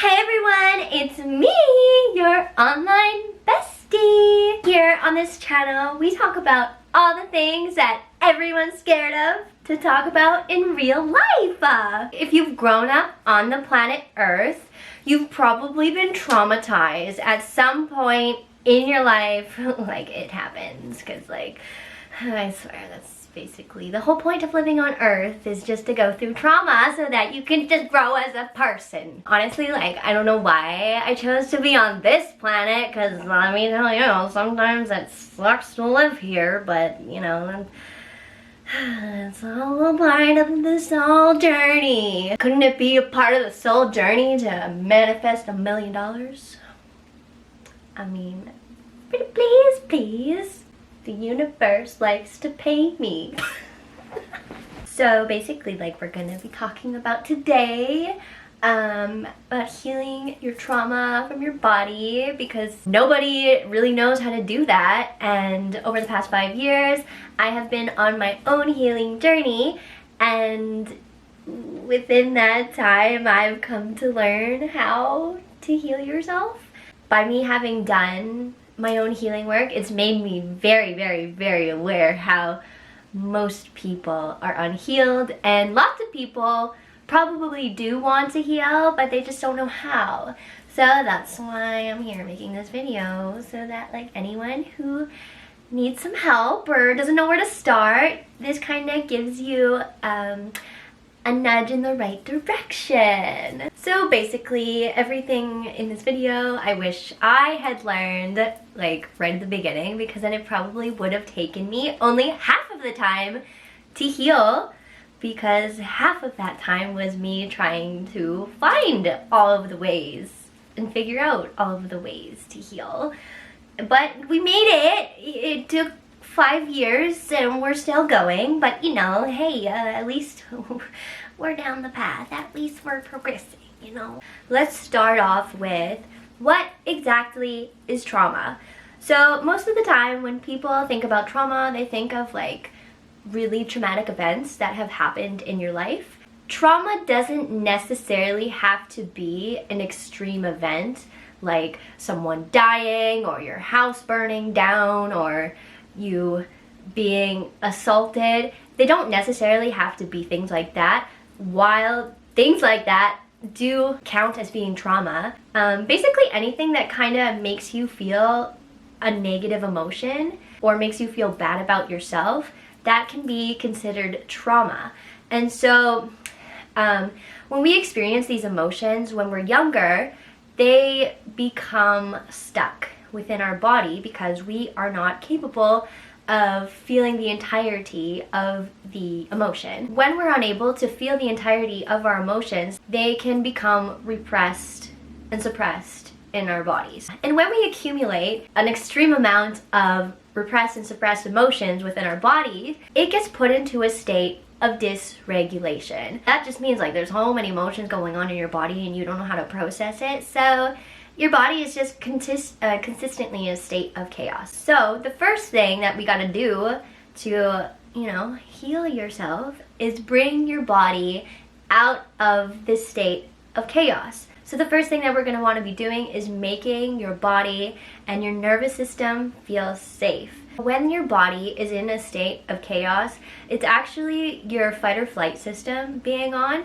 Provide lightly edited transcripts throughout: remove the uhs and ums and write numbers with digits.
Hey everyone, it's me, your online bestie. Here on this channel, we talk about all the things that everyone's scared of to talk about in real life. If you've grown up on the planet Earth, you've probably been traumatized at some point in your life. Like, it happens, because like, I swear that's basically the whole point of living on Earth, is just to go through trauma so that you can just grow as a person. Honestly, like, I don't know why I chose to be on this planet, because let me tell you, sometimes it sucks to live here, but you know, it's all a part of the soul journey. Couldn't it be a part of the soul journey to manifest $1 million? I mean, pretty please. The universe likes to pay me. So basically, like, we're gonna be talking about today about healing your trauma from your body, because nobody really knows how to do that. And over the past 5 years, I have been on my own healing journey, and within that time, I've come to learn how to heal yourself. By me having done my own healing work, it's made me very aware how most people are unhealed, and lots of people probably do want to heal, but they just don't know how. So that's why I'm here making this video, so that like anyone who needs some help or doesn't know where to start, this kind of gives you a nudge in the right direction. So basically, everything in this video I wish I had learned like right at the beginning, because then it probably would have taken me only half of the time to heal, because half of that time was me trying to find all of the ways and figure out all of the ways to heal. But we made it. It took 5 years and we're still going, but you know, hey, at least we're down the path. At least we're progressing, you know. Let's start off with, what exactly is trauma? So most of the time when people think about trauma, they think of like really traumatic events that have happened in your life. Trauma doesn't necessarily have to be an extreme event, like someone dying or your house burning down or you being assaulted. They don't necessarily have to be things like that, while things like that do count as being trauma. Basically anything that kind of makes you feel a negative emotion or makes you feel bad about yourself, that can be considered trauma. And so when we experience these emotions when we're younger, they become stuck within our body because we are not capable of feeling the entirety of the emotion. When we're unable to feel the entirety of our emotions, they can become repressed and suppressed in our bodies. And when we accumulate an extreme amount of repressed and suppressed emotions within our body, it gets put into a state of dysregulation. That just means like there's so many emotions going on in your body and you don't know how to process it. So your body is just consistently in a state of chaos. So the first thing that we gotta do to, you know, heal yourself is bring your body out of this state of chaos. So the first thing that we're gonna wanna be doing is making your body and your nervous system feel safe. When your body is in a state of chaos, it's actually your fight or flight system being on,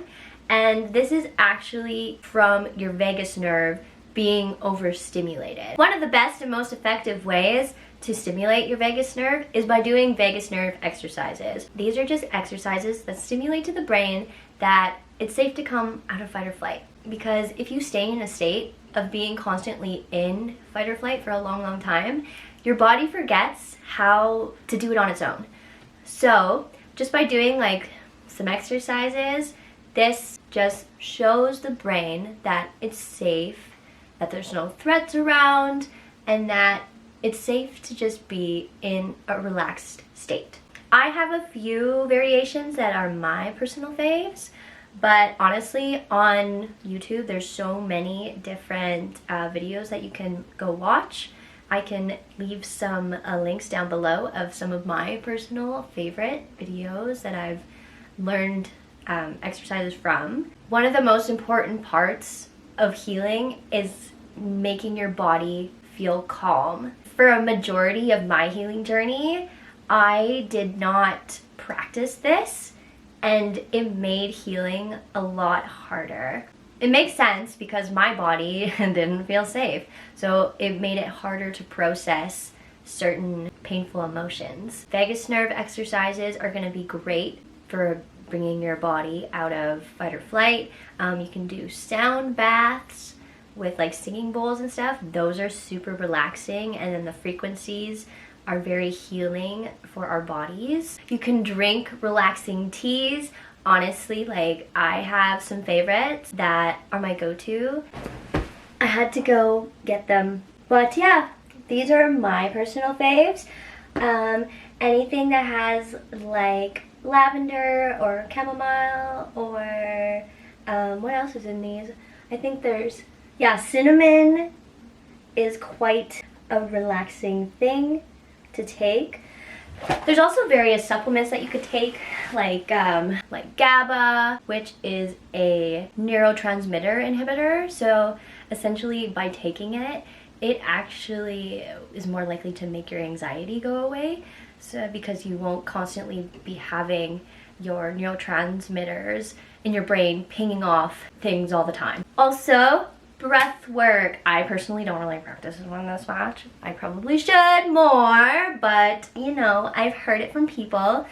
and this is actually from your vagus nerve being overstimulated. One of the best and most effective ways to stimulate your vagus nerve is by doing vagus nerve exercises. These are just exercises that stimulate to the brain that it's safe to come out of fight or flight. Because if you stay in a state of being constantly in fight or flight for a long time, your body forgets how to do it on its own. So just by doing like some exercises, this just shows the brain that it's safe, that there's no threats around, and that it's safe to just be in a relaxed state. I have a few variations that are my personal faves, but honestly on YouTube there's so many different videos that you can go watch. I can leave some links down below of some of my personal favorite videos that I've learned exercises from. One of the most important parts of healing is making your body feel calm. For a majority of my healing journey, I did not practice this, and it made healing a lot harder. It makes sense because my body didn't feel safe, so it made it harder to process certain painful emotions. Vagus nerve exercises are going to be great for bringing your body out of fight or flight. You can do sound baths with like singing bowls and stuff. Those are super relaxing, and then the frequencies are very healing for our bodies. You can drink relaxing teas. Honestly, like, I have some favorites that are my go-to. I had to go get them, but yeah, these are my personal faves. Anything that has like lavender or chamomile or what else is in these? I think there's, yeah, cinnamon is quite a relaxing thing to take. There's also various supplements that you could take, like GABA, which is a neurotransmitter inhibitor. So essentially by taking it, it actually is more likely to make your anxiety go away. So because you won't constantly be having your neurotransmitters in your brain pinging off things all the time. Also, breath work. I personally don't really practice one this much. I probably should more, but you know, I've heard it from people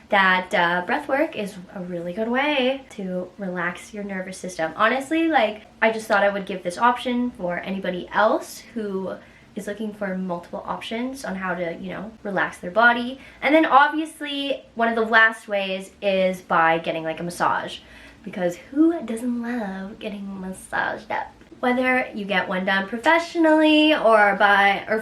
that breath work is a really good way to relax your nervous system. Honestly, like, I just thought I would give this option for anybody else who is looking for multiple options on how to, you know, relax their body. And then obviously one of the last ways is by getting like a massage, because who doesn't love getting massaged up? Whether you get one done professionally or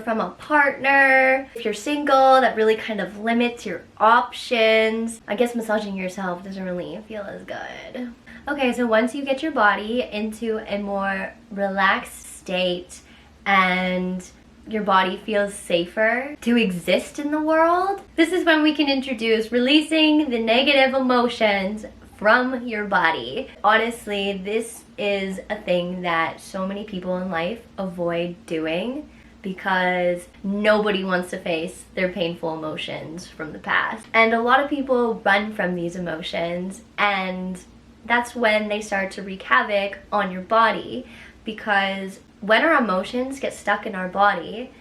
from a partner. If you're single, that really kind of limits your options. I guess massaging yourself doesn't really feel as good. Okay, so once you get your body into a more relaxed state and your body feels safer to exist in the world, this is when we can introduce releasing the negative emotions from your body. Honestly, this is a thing that so many people in life avoid doing because nobody wants to face their painful emotions from the past. And a lot of people run from these emotions, and that's when they start to wreak havoc on your body, because when our emotions get stuck in our body,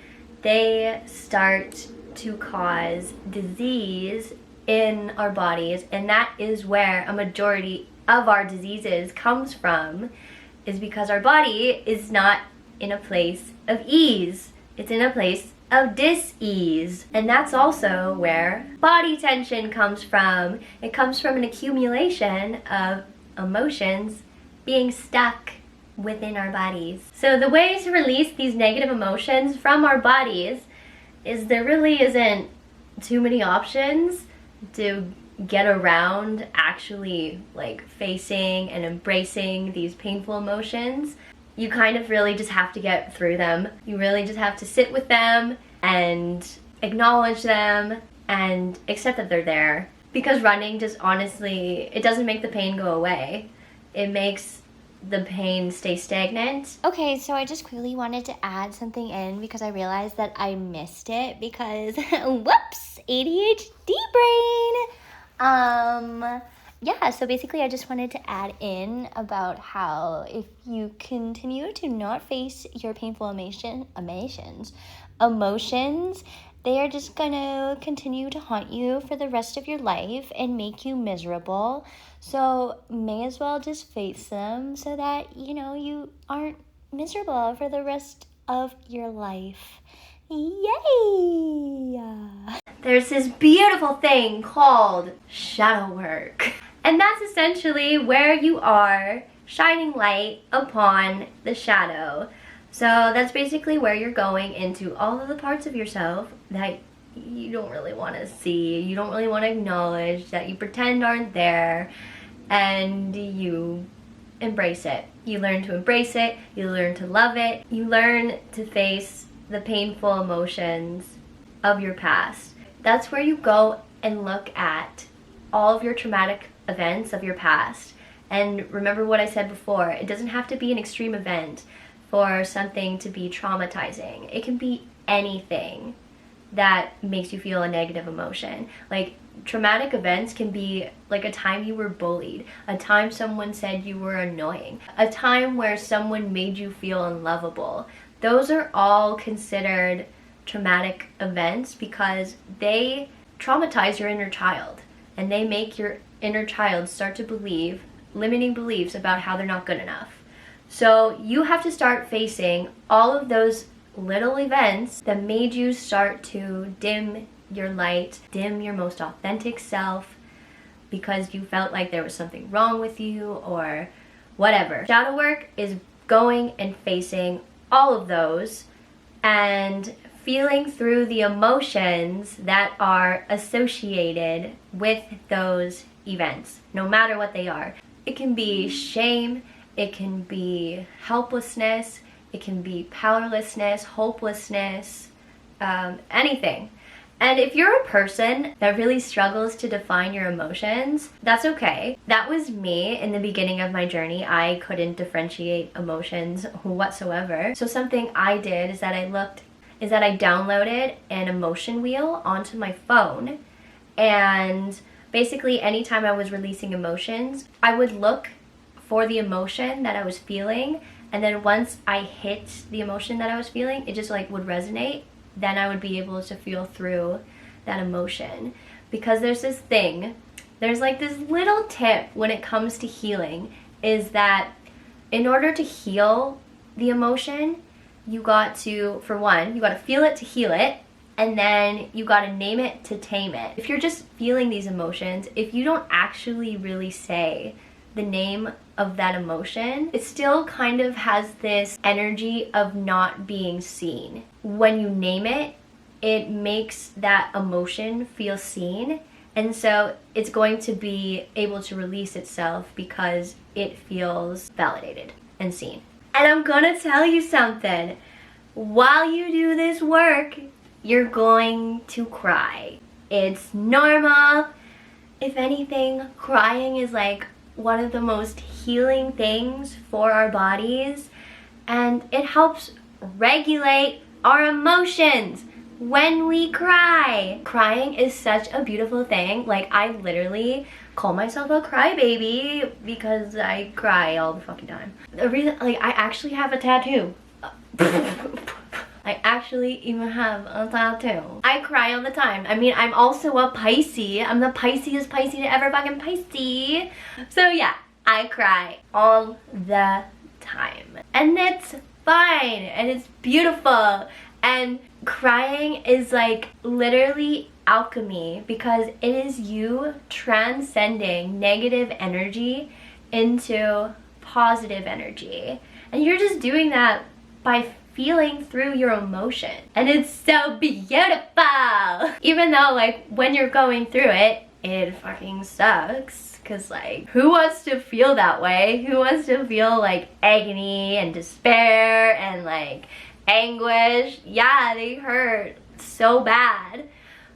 they start to cause disease in our bodies, and that is where a majority of our diseases comes from, is because our body is not in a place of ease. It's in a place of dis-ease. And that's also where body tension comes from. It comes from an accumulation of emotions being stuck within our bodies. So the way to release these negative emotions from our bodies is there really isn't too many options to get around actually like facing and embracing these painful emotions. You kind of really just have to get through them. You really just have to sit with them and acknowledge them and accept that they're there. Because running just honestly, it doesn't make the pain go away. It makes the pain stay stagnant. Okay, so I just quickly wanted to add something in because I realized that I missed it because whoops, ADHD brain. Yeah, so basically I just wanted to add in about how if you continue to not face your painful emotions, they are just gonna continue to haunt you for the rest of your life and make you miserable. So may as well just face them so that, you know, you aren't miserable for the rest of your life. Yay! There's this beautiful thing called shadow work. And that's essentially where you are shining light upon the shadow. So that's basically where you're going into all of the parts of yourself that you don't really want to see, you don't really want to acknowledge, that you pretend aren't there, and you embrace it. You learn to embrace it, you learn to love it, you learn to face the painful emotions of your past. That's where you go and look at all of your traumatic events of your past And remember what I said before, it doesn't have to be an extreme event for something to be traumatizing. It can be anything that makes you feel a negative emotion. Like, traumatic events can be like a time you were bullied, a time someone said you were annoying, a time where someone made you feel unlovable. Those are all considered traumatic events because they traumatize your inner child, and they make your inner child start to believe limiting beliefs about how they're not good enough. So you have to start facing all of those little events that made you start to dim your light, dim your most authentic self because you felt like there was something wrong with you or whatever. Shadow work is going and facing all of those and feeling through the emotions that are associated with those events, no matter what they are. It can be shame, it can be helplessness, it can be powerlessness, hopelessness, anything. And if you're a person that really struggles to define your emotions, that's okay. That was me in the beginning of my journey. I couldn't differentiate emotions whatsoever. So something I did is that I downloaded an emotion wheel onto my phone, and basically anytime I was releasing emotions, I would look for the emotion that I was feeling, and then once I hit the emotion that I was feeling, it just like would resonate. Then I would be able to feel through that emotion. Because there's this little tip when it comes to healing, is that in order to heal the emotion, you got to, for one, you got to feel it to heal it, and then you got to name it to tame it. If you're just feeling these emotions, if you don't actually really say the name of that emotion, it still kind of has this energy of not being seen. When you name it, it makes that emotion feel seen, and so it's going to be able to release itself because it feels validated and seen. And I'm gonna tell you something. While you do this work, you're going to cry. It's normal. If anything, crying is like one of the most healing things for our bodies, and it helps regulate our emotions when we cry. Crying is such a beautiful thing. Like, I literally call myself a crybaby because I cry all the fucking time. The reason, like, I actually have a tattoo. I actually even have a tattoo. I cry all the time. I mean, I'm also a Pisces. I'm the Pisces to ever fucking Pisces. So yeah, I cry all the time. And it's fine, and it's beautiful. And crying is like literally alchemy, because it is you transcending negative energy into positive energy. And you're just doing that by feeling through your emotion. And it's so beautiful! Even though, like, when you're going through it, it fucking sucks. Cause, like, who wants to feel that way? Who wants to feel, like, agony and despair and, like, anguish? Yeah, they hurt so bad.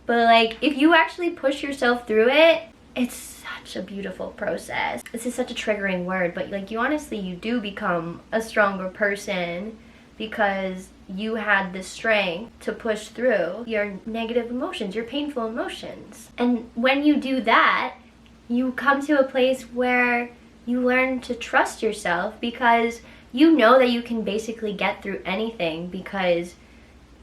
But, like, if you actually push yourself through it, it's such a beautiful process. This is such a triggering word, but, like, you do become a stronger person because you had the strength to push through your negative emotions, your painful emotions. And when you do that, you come to a place where you learn to trust yourself, because you know that you can basically get through anything because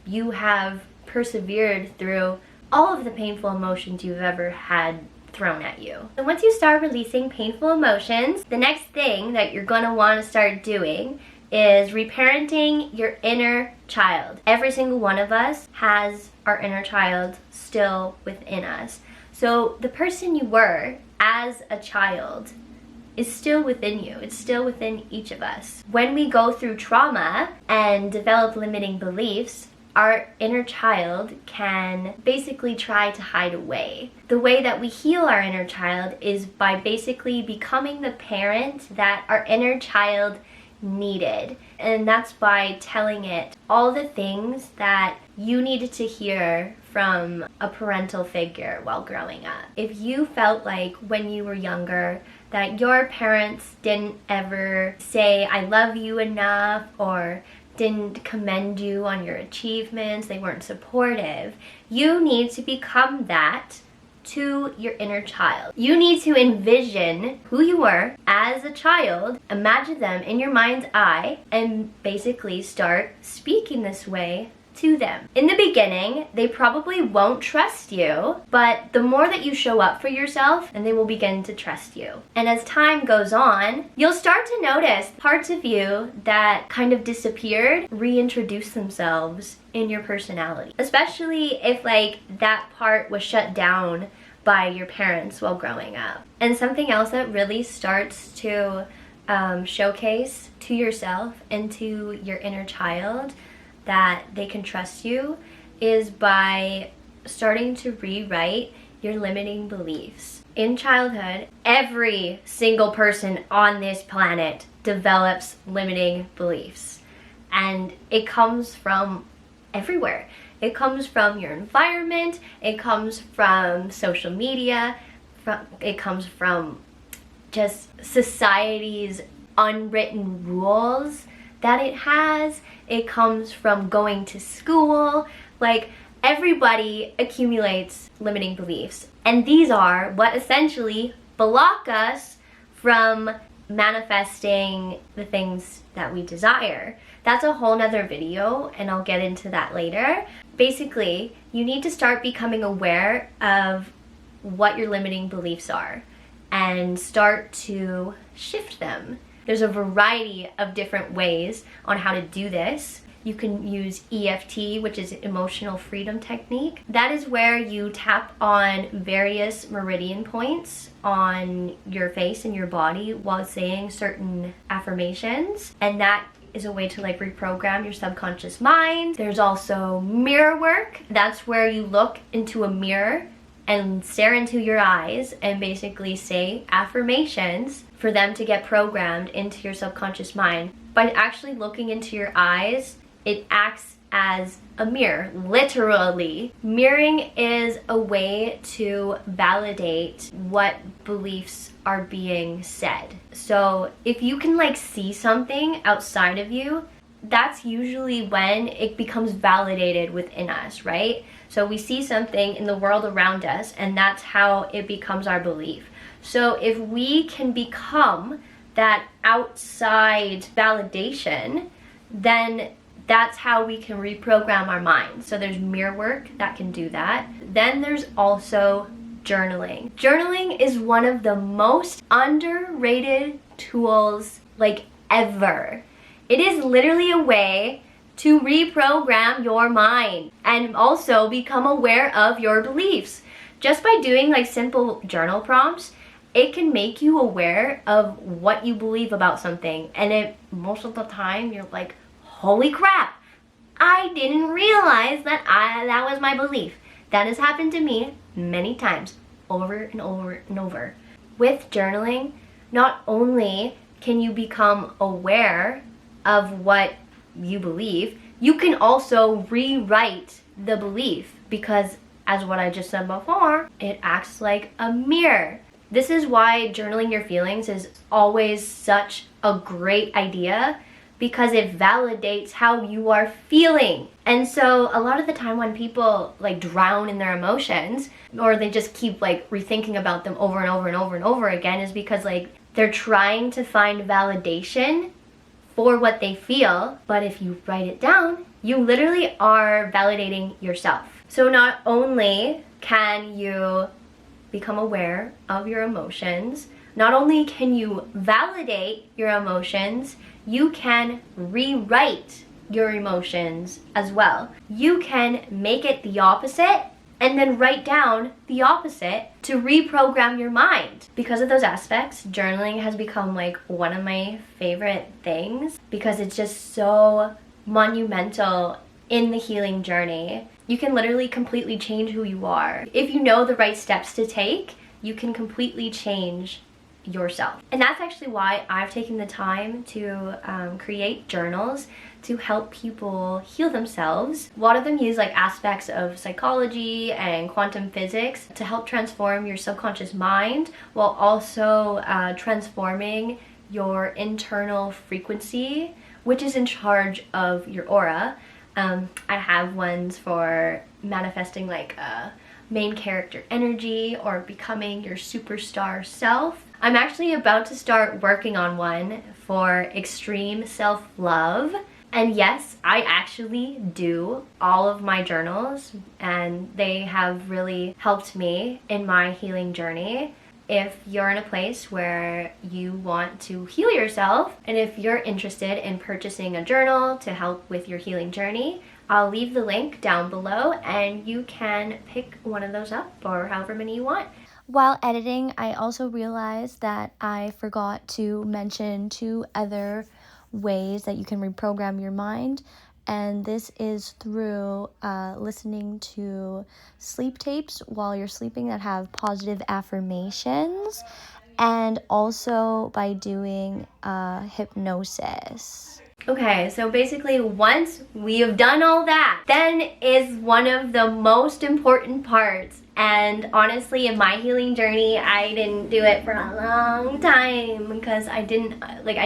you have persevered through all of the painful emotions you've ever had thrown at you. And once you start releasing painful emotions, the next thing that you're gonna wanna start doing is reparenting your inner child. Every single one of us has our inner child still within us. So the person you were as a child is still within you. It's still within each of us. When we go through trauma and develop limiting beliefs, our inner child can basically try to hide away. The way that we heal our inner child is by basically becoming the parent that our inner child needed. And that's by telling it all the things that you needed to hear from a parental figure while growing up. If you felt like when you were younger that your parents didn't ever say I love you enough or didn't commend you on your achievements, they weren't supportive, you need to become that to your inner child. You need to envision who you were as a child, imagine them in your mind's eye, and basically start speaking this way to them. In the beginning, they probably won't trust you, but the more that you show up for yourself, and they will begin to trust you. And as time goes on, you'll start to notice parts of you that kind of disappeared reintroduce themselves in your personality. Especially if like that part was shut down by your parents while growing up. And something else that really starts to showcase to yourself and to your inner child that they can trust you is by starting to rewrite your limiting beliefs. In childhood, every single person on this planet develops limiting beliefs. And it comes from everywhere. It comes from your environment, it comes from social media, it comes from just society's unwritten rules that it has. It comes from going to school. Like, everybody accumulates limiting beliefs. And these are what essentially block us from manifesting the things that we desire. That's a whole nother video, and I'll get into that later. Basically, you need to start becoming aware of what your limiting beliefs are and start to shift them. There's a variety of different ways on how to do this. You can use EFT, which is emotional freedom technique. That is where you tap on various meridian points on your face and your body while saying certain affirmations. And that is a way to like reprogram your subconscious mind. There's also mirror work. That's where you look into a mirror and stare into your eyes and basically say affirmations for them to get programmed into your subconscious mind. By actually looking into your eyes, it acts as a mirror, literally. Mirroring is a way to validate what beliefs are being said. So if you can like see something outside of you, that's usually when it becomes validated within us, right? So we see something in the world around us, and that's how it becomes our belief. So if we can become that outside validation, then that's how we can reprogram our mind. So there's mirror work that can do that. Then there's also journaling. Journaling is one of the most underrated tools like ever. It is literally a way to reprogram your mind and also become aware of your beliefs. Just by doing like simple journal prompts, it can make you aware of what you believe about something. And it, most of the time, you're like, holy crap, I didn't realize that that was my belief. That has happened to me many times, over and over and over. With journaling, not only can you become aware of what you believe, you can also rewrite the belief because, as what I just said before, it acts like a mirror. This is why journaling your feelings is always such a great idea, because it validates how you are feeling. And so a lot of the time when people like drown in their emotions, or they just keep like rethinking about them over and over and over and over again, is because like they're trying to find validation for what they feel. But if you write it down, you literally are validating yourself. So not only can you become aware of your emotions, not only can you validate your emotions, you can rewrite your emotions as well. You can make it the opposite and then write down the opposite to reprogram your mind. Because of those aspects, journaling has become like one of my favorite things because it's just so monumental in the healing journey. You can literally completely change who you are. If you know the right steps to take, you can completely change yourself. And that's actually why I've taken the time to create journals to help people heal themselves. A lot of them use like aspects of psychology and quantum physics to help transform your subconscious mind while also transforming your internal frequency, which is in charge of your aura. I have ones for manifesting like a main character energy or becoming your superstar self. I'm actually about to start working on one for extreme self-love. And yes, I actually do all of my journals, and they have really helped me in my healing journey. If you're in a place where you want to heal yourself, and if you're interested in purchasing a journal to help with your healing journey, I'll leave the link down below and you can pick one of those up, or however many you want. While editing, I also realized that I forgot to mention 2 other ways that you can reprogram your mind, and this is through listening to sleep tapes while you're sleeping that have positive affirmations, and also by doing hypnosis. Okay, so basically once we have done all that, then is one of the most important parts. And honestly, in my healing journey, I didn't do it for a long time because I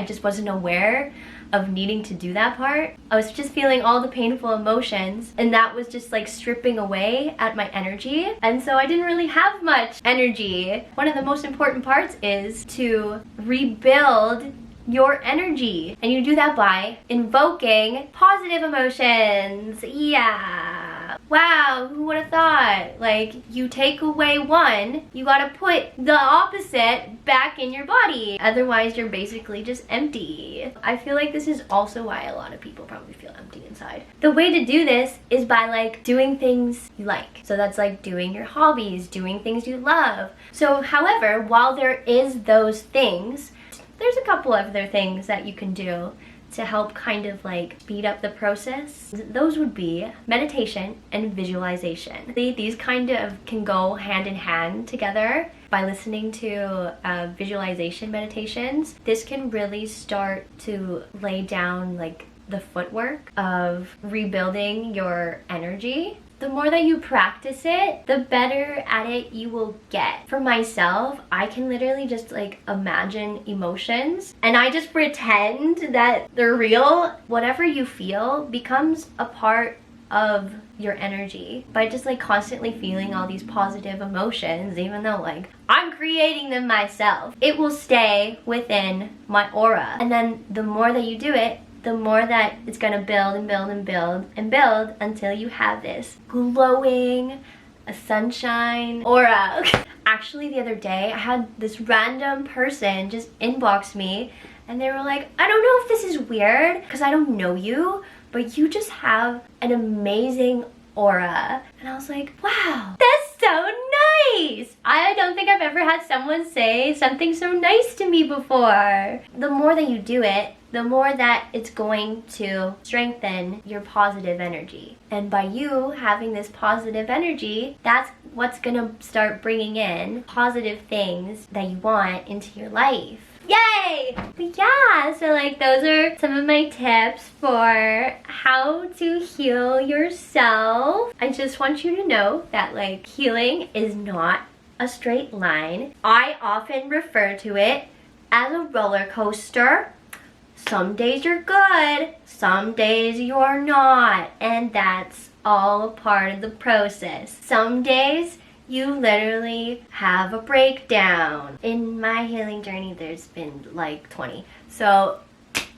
just wasn't aware of needing to do that part. I was just feeling all the painful emotions, and that was just like stripping away at my energy. And so I didn't really have much energy. One of the most important parts is to rebuild your energy. And you do that by invoking positive emotions. Yeah. Wow, who would have thought? Like, you take away one, you gotta put the opposite back in your body. Otherwise, you're basically just empty. I feel like this is also why a lot of people probably feel empty inside. The way to do this is by like doing things you like. So that's like doing your hobbies, doing things you love. So however, while there is those things, there's a couple other things that you can do to help kind of like speed up the process. Those would be meditation and visualization. These kind of can go hand in hand together. By listening to visualization meditations, this can really start to lay down like the footwork of rebuilding your energy. The more that you practice it, the better at it you will get. For myself, I can literally just like imagine emotions and I just pretend that they're real. Whatever you feel becomes a part of your energy by just like constantly feeling all these positive emotions, even though like I'm creating them myself. It will stay within my aura. And then the more that you do it, the more that it's gonna build and build and build and build until you have this glowing, a sunshine aura. Actually, the other day, I had this random person just inbox me and they were like, I don't know if this is weird because I don't know you, but you just have an amazing aura. And I was like, wow, that's so nice. I don't think I've ever had someone say something so nice to me before. The more that you do it, the more that it's going to strengthen your positive energy. And by you having this positive energy, that's what's gonna start bringing in positive things that you want into your life. Yay! But yeah, so like those are some of my tips for how to heal yourself. I just want you to know that like healing is not a straight line. I often refer to it as a roller coaster. Some days you're good, some days you're not, and that's all a part of the process. Some days you literally have a breakdown. In my healing journey, there's been like 20. So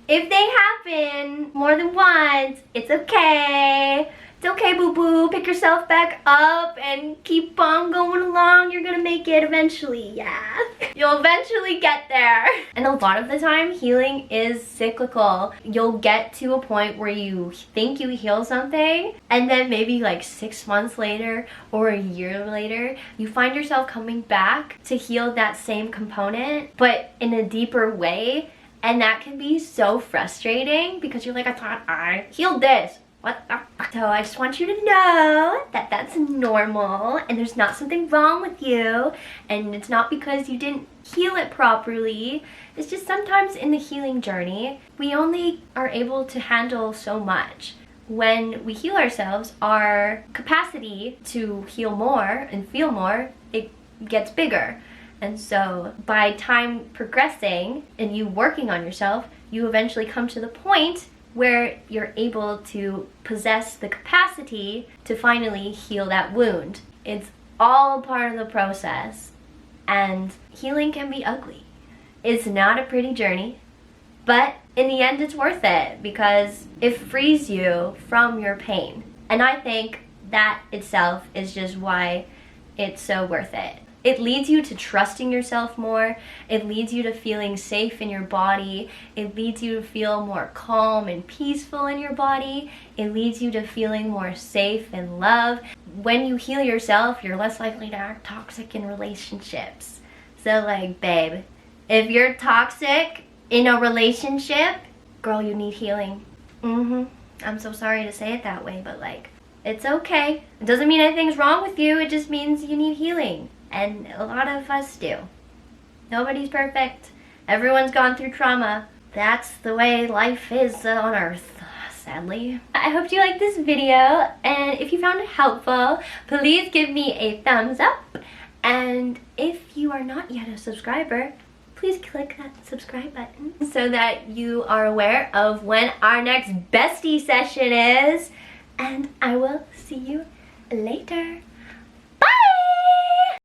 if they happen more than once, it's okay. It's okay, boo-boo. Pick yourself back up and keep on going along. You're gonna make it eventually, yeah. You'll eventually get there. And a lot of the time, healing is cyclical. You'll get to a point where you think you heal something, and then maybe like 6 months later or a year later, you find yourself coming back to heal that same component, but in a deeper way. And that can be so frustrating because you're like, I thought I healed this. What the fuck? So I just want you to know that that's normal and there's not something wrong with you, and it's not because you didn't heal it properly. It's just sometimes in the healing journey, we only are able to handle so much. When we heal ourselves, our capacity to heal more and feel more, it gets bigger. And so by time progressing and you working on yourself, you eventually come to the point where you're able to possess the capacity to finally heal that wound. It's all part of the process, and healing can be ugly. It's not a pretty journey, but in the end it's worth it because it frees you from your pain. And I think that itself is just why it's so worth it. It leads you to trusting yourself more. It leads you to feeling safe in your body. It leads you to feel more calm and peaceful in your body. It leads you to feeling more safe in love. When you heal yourself, you're less likely to act toxic in relationships. So like, babe, if you're toxic in a relationship, girl, you need healing. I'm so sorry to say it that way, but like, it's okay. It doesn't mean anything's wrong with you. It just means you need healing. And a lot of us do. Nobody's perfect. Everyone's gone through trauma. That's the way life is on Earth, sadly. I hope you liked this video, and if you found it helpful, please give me a thumbs up. And if you are not yet a subscriber, please click that subscribe button so that you are aware of when our next bestie session is. And I will see you later.